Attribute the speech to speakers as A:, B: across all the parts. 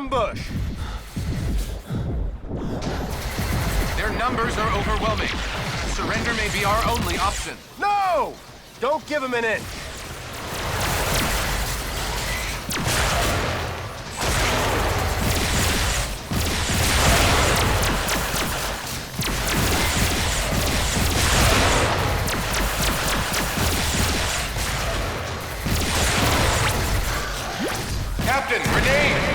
A: ambush!
B: Their numbers are overwhelming. Surrender may be our only option.
A: No! Don't give him an inch!
B: Captain, grenade!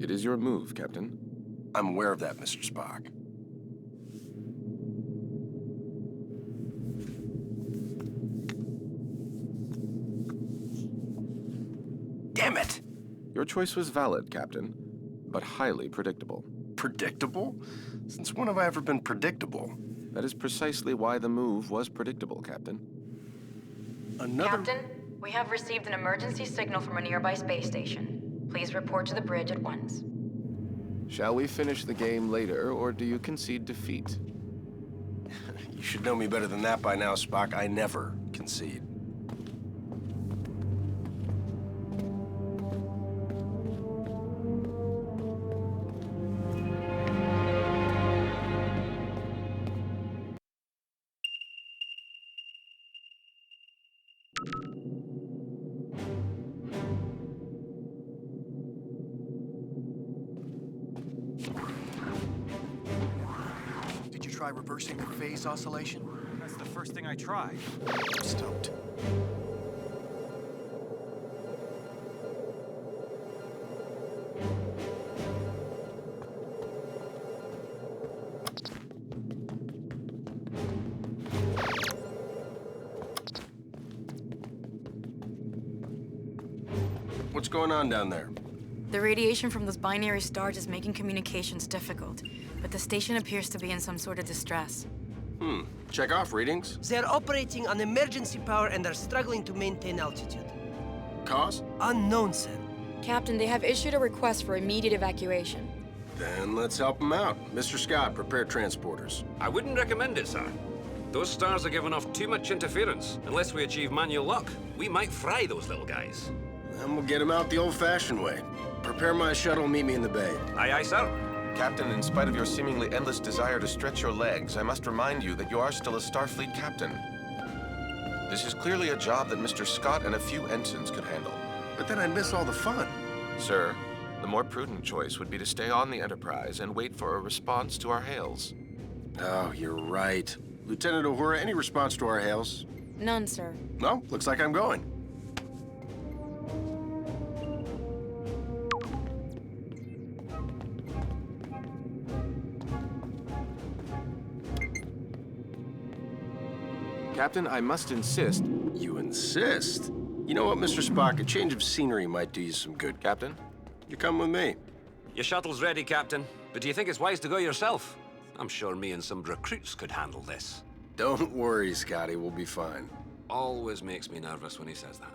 C: It is your move, Captain.
A: I'm aware of that, Mr. Spock. Damn it!
C: Your choice was valid, Captain, but highly predictable.
A: Predictable? Since when have I ever been predictable?
C: That is precisely why the move was predictable, Captain.
D: Captain, we have received an emergency signal from a nearby space station. Please report to the bridge at once.
C: Shall we finish the game later, or do you concede defeat?
A: You should know me better than that by now, Spock. I never concede.
E: Did you try reversing the phase oscillation?
F: That's the first thing I tried.
E: Stoked.
A: What's going on down there?
D: The radiation from those binary stars is making communications difficult, but the station appears to be in some sort of distress.
A: Check off readings.
G: They're operating on emergency power and are struggling to maintain altitude.
A: Cause?
G: Unknown, sir.
D: Captain, they have issued a request for immediate evacuation.
A: Then let's help them out. Mr. Scott, prepare transporters.
H: I wouldn't recommend it, sir. Those stars are giving off too much interference. Unless we achieve manual lock, we might fry those little guys.
A: Then we'll get them out the old-fashioned way. Prepare my shuttle, meet me in the bay.
H: Aye, aye, sir.
C: Captain, in spite of your seemingly endless desire to stretch your legs, I must remind you that you are still a Starfleet captain. This is clearly a job that Mr. Scott and a few ensigns could handle.
A: But then I'd miss all the fun.
C: Sir, the more prudent choice would be to stay on the Enterprise and wait for a response to our hails.
A: Oh, you're right. Lieutenant Uhura, any response to our hails?
D: None, sir.
A: No, looks like I'm going.
C: Captain, I must insist.
A: You insist? You know what, Mr. Spock? A change of scenery might do you some good.
C: Captain?
A: You come with me.
H: Your shuttle's ready, Captain. But do you think it's wise to go yourself? I'm sure me and some recruits could handle this.
A: Don't worry, Scotty. We'll be fine.
H: Always makes me nervous when he says that.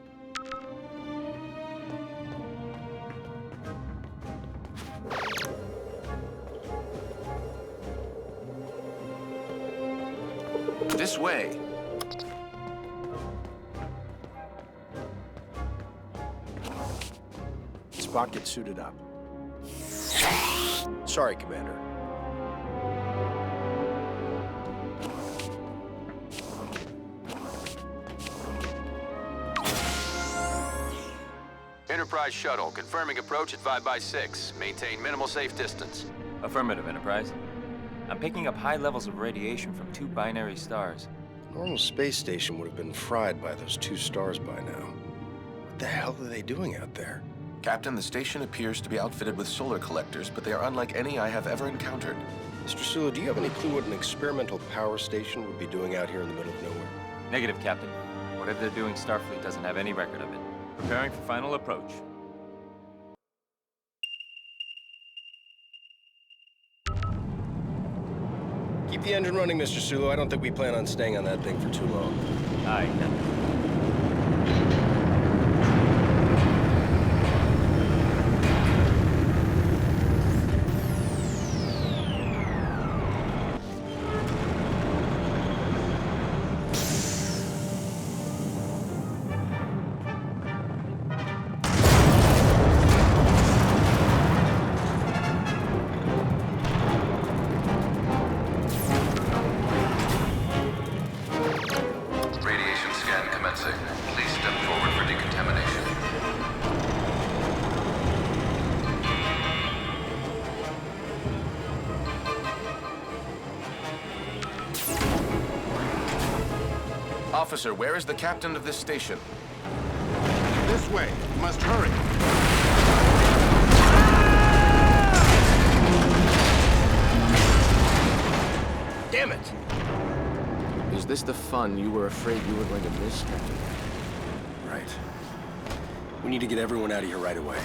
C: This way.
A: Spock, get suited up. Sorry, Commander.
I: Enterprise shuttle, confirming approach at 5x6. Maintain minimal safe distance.
F: Affirmative, Enterprise. I'm picking up high levels of radiation from 2 binary stars.
A: A normal space station would have been fried by those 2 stars by now. What the hell are they doing out there?
C: Captain, the station appears to be outfitted with solar collectors, but they are unlike any I have ever encountered.
A: Mr. Sulu, do you have any clue what an experimental power station would be doing out here in the middle of nowhere?
F: Negative, Captain. Whatever they're doing, Starfleet doesn't have any record of it. Preparing for final approach.
A: Keep the engine running, Mr. Sulu. I don't think we plan on staying on that thing for too long.
F: Aye, Captain.
C: Radiation scan commencing. Please step forward for decontamination. Officer, where is the captain of this station?
I: This way. You must hurry.
A: Damn it!
J: Is this the fun you were afraid you were going to miss, Captain?
A: Right. We need to get everyone out of here right away.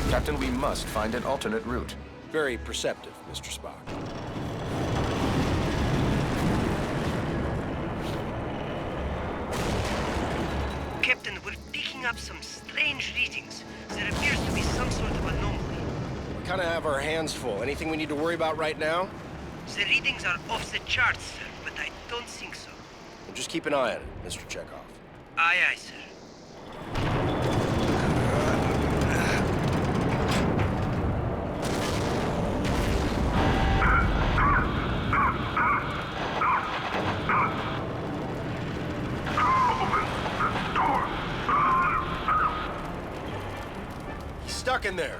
C: Captain, we must find an alternate route.
A: Very perceptive, Mr. Spock.
G: Captain, we're picking up some strange readings. There appears to be some sort of anomaly.
A: We kind of have our hands full. Anything we need to worry about right now?
G: The readings are off the charts, sir, but I don't think so.
A: Well, just keep an eye on it, Mr. Chekhov.
G: Aye, aye, sir.
A: He's stuck in there.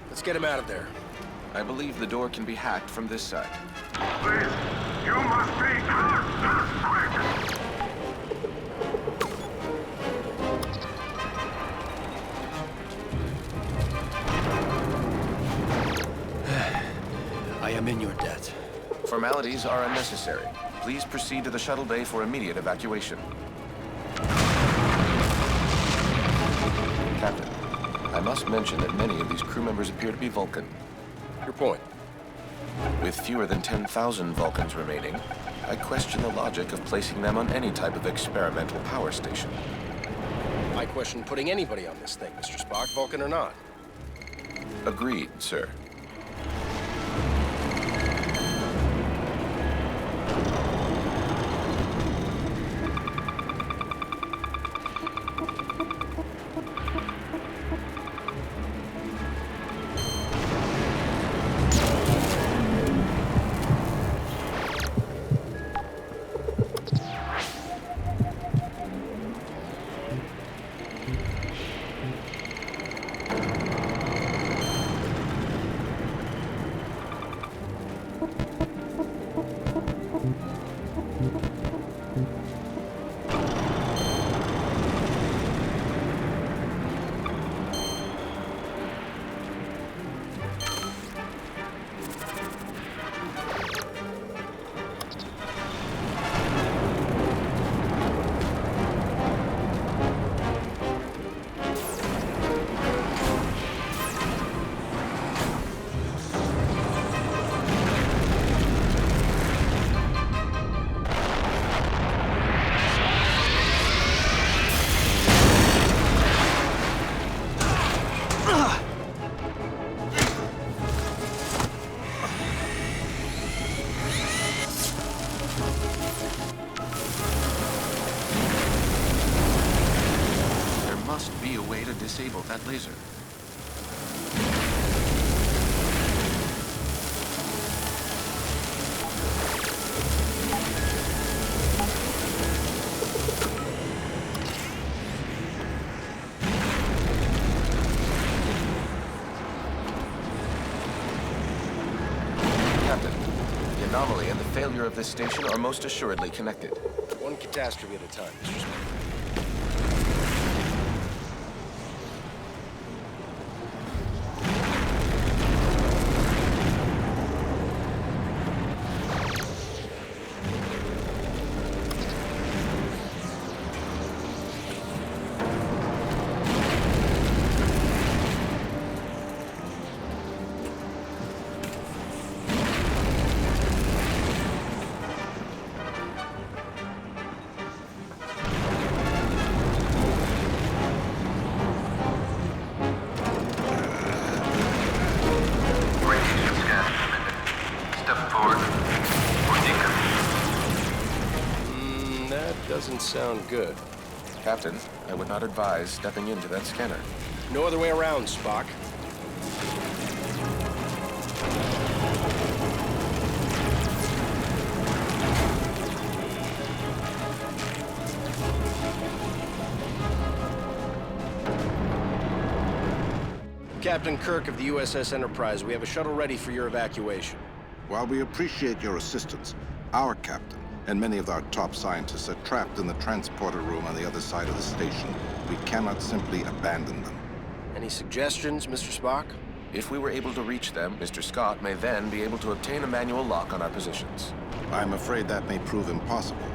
A: Let's get him out of there.
C: I believe the door can be hacked from this side.
I: Please, you must be quick.
A: I am in your debt.
C: Formalities are unnecessary. Please proceed to the shuttle bay for immediate evacuation. Captain, I must mention that many of these crew members appear to be Vulcan.
A: Your point.
C: With fewer than 10,000 Vulcans remaining, I question the logic of placing them on any type of experimental power station.
A: I question putting anybody on this thing, Mr. Spock, Vulcan or not.
C: Agreed, sir. Disable that laser. Captain, failure of this station are most assuredly connected.
A: One catastrophe at a time, Mr. Smith. Doesn't sound good.
C: Captain, I would not advise stepping into that scanner.
A: No other way around, Spock. Captain Kirk of the USS Enterprise, we have a shuttle ready for your evacuation.
I: While we appreciate your assistance, our captain and many of our top scientists are trapped in the transporter room on the other side of the station. We cannot simply abandon them.
A: Any suggestions, Mr. Spock?
C: If we were able to reach them, Mr. Scott may then be able to obtain a manual lock on our positions.
I: I'm afraid that may prove impossible.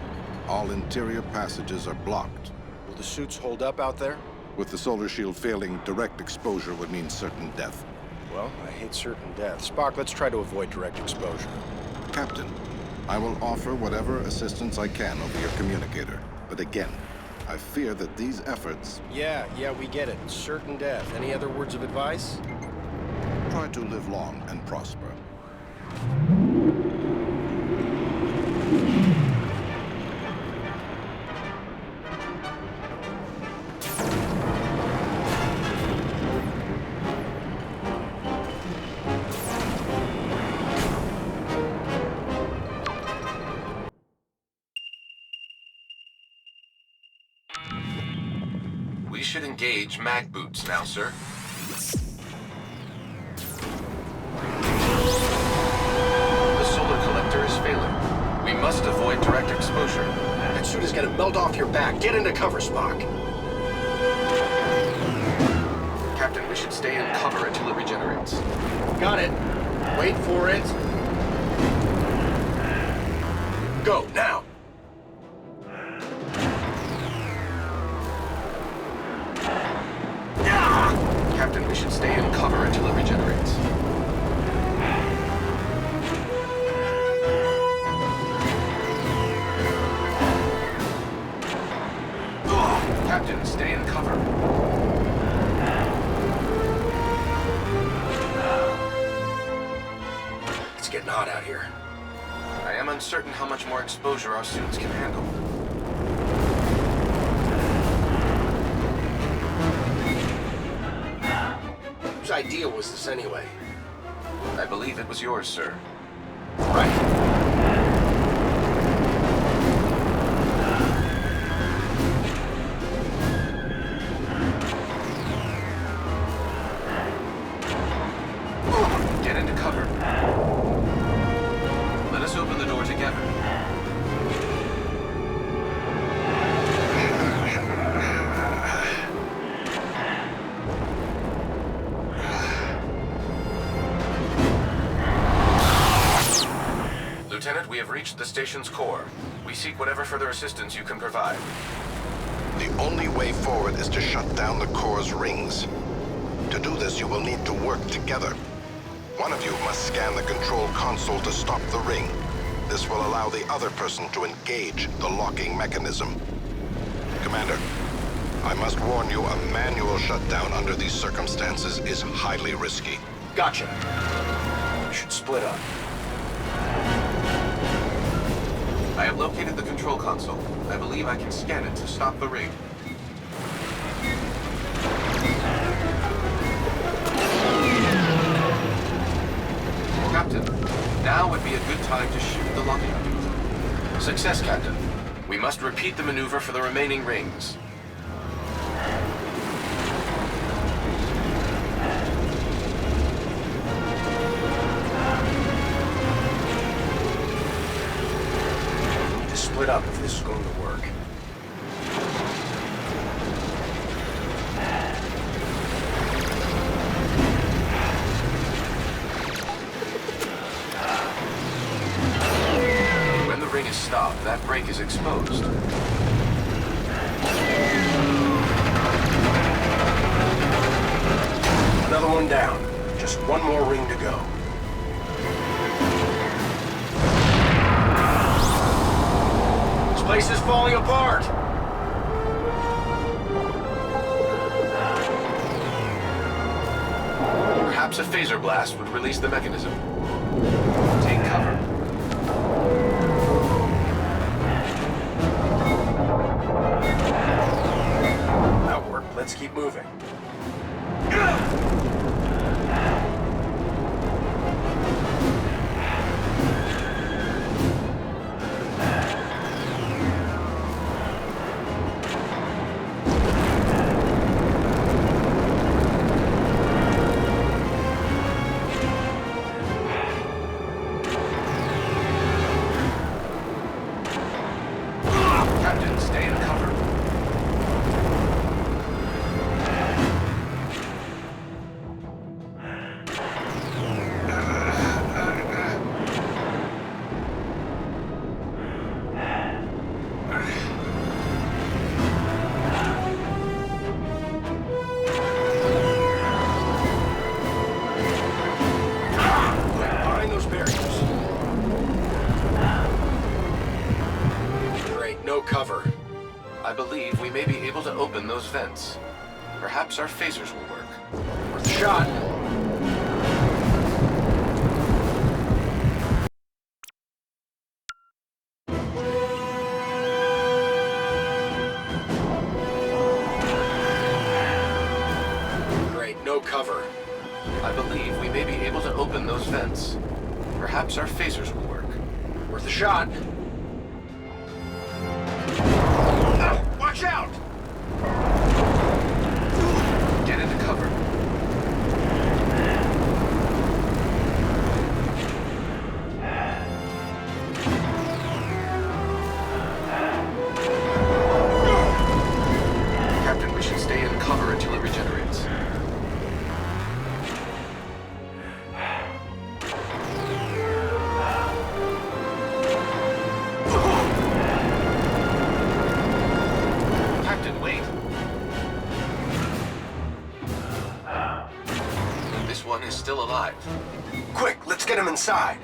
I: All interior passages are blocked.
A: Will the suits hold up out there?
I: With the solar shield failing, direct exposure would mean certain death.
A: Well, I hate certain death. Spock, let's try to avoid direct exposure.
I: Captain, I will offer whatever assistance I can over your communicator. But again, I fear that these efforts...
A: Yeah, we get it. Certain death. Any other words of advice?
I: Try to live long and prosper.
C: We should engage mag boots now, sir. The solar collector is failing. We must avoid direct exposure.
A: That suit is gonna melt off your back. Get into cover, Spock.
C: Captain, we should stay in cover until it regenerates.
A: Got it. Wait for it. Go, now!
C: Captain, we should stay in cover until it regenerates. Captain, stay in cover.
A: It's getting hot out here.
C: I am uncertain how much more exposure our suits can handle.
A: Whose idea was this anyway?
C: I believe it was yours, sir.
A: Right.
C: Get into cover. Let us open the door together. Lieutenant, we have reached the station's core. We seek whatever further assistance you can provide.
I: The only way forward is to shut down the core's rings. To do this, you will need to work together. One of you must scan the control console to stop the ring. This will allow the other person to engage the locking mechanism. Commander, I must warn you, a manual shutdown under these circumstances is highly risky.
A: Gotcha. We should split up.
C: I have located the control console. I believe I can scan it to stop the ring. Captain, now would be a good time to shoot the locking mechanism. Success, Captain. We must repeat the maneuver for the remaining rings.
A: split up if this is going to work.
C: When the ring is stopped, that break is exposed.
A: Another one down. Just one more ring to go. This place is falling apart!
C: Perhaps a phaser blast would release the mechanism. Take cover.
A: That worked. Let's keep moving.
C: Captain, stay in cover.
A: Behind those barriers. Great, no cover.
C: I believe we may be able to open those vents. Perhaps our phasers will work.
A: Worth a shot. Great, no cover.
C: I believe we may be able to open those vents. Perhaps our phasers will work.
A: Worth a shot. Watch out!
C: Get into cover. Captain, we should stay in cover until it regenerates. Captain, wait. This one is still alive.
A: Quick, let's get him inside.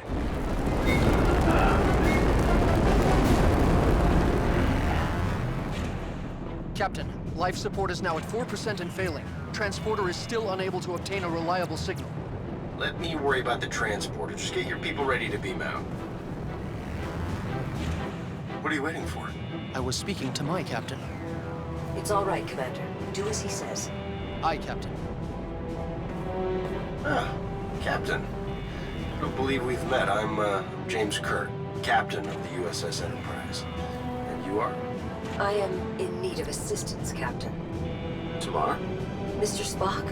E: Captain, life support is now at 4% and failing. Transporter is still unable to obtain a reliable signal.
A: Let me worry about the transporter. Just get your people ready to beam out. What are you waiting for?
E: I was speaking to my captain.
K: It's all right, Commander. Do as he says.
E: Aye, Captain.
A: Ah, Captain. I don't believe we've met. I'm James Kirk, Captain of the USS Enterprise. And you are?
K: I am in need of assistance, Captain.
C: Tamar?
K: Mr. Spock,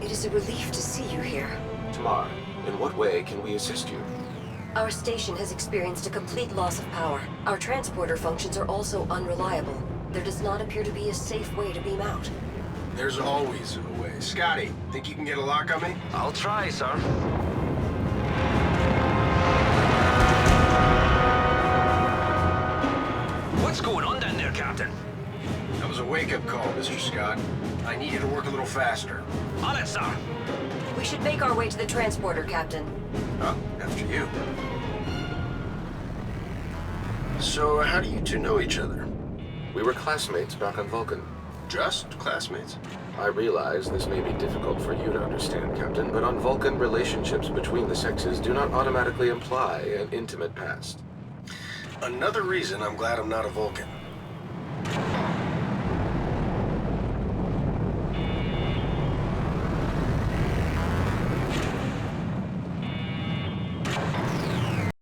K: it is a relief to see you here.
C: Tamar, in what way can we assist you?
K: Our station has experienced a complete loss of power. Our transporter functions are also unreliable. There does not appear to be a safe way to beam out.
A: There's always a way. Scotty, think you can get a lock on me?
H: I'll try, sir. What's going on down there, Captain?
A: That was a wake-up call, Mr. Scott. I need you to work a little faster.
H: On it, sir.
K: We should make our way to the transporter, Captain.
A: Huh? After you. So, how do you two know each other?
C: We were classmates back on Vulcan.
A: Just classmates?
C: I realize this may be difficult for you to understand, Captain, but on Vulcan, relationships between the sexes do not automatically imply an intimate past.
A: Another reason I'm glad I'm not a Vulcan.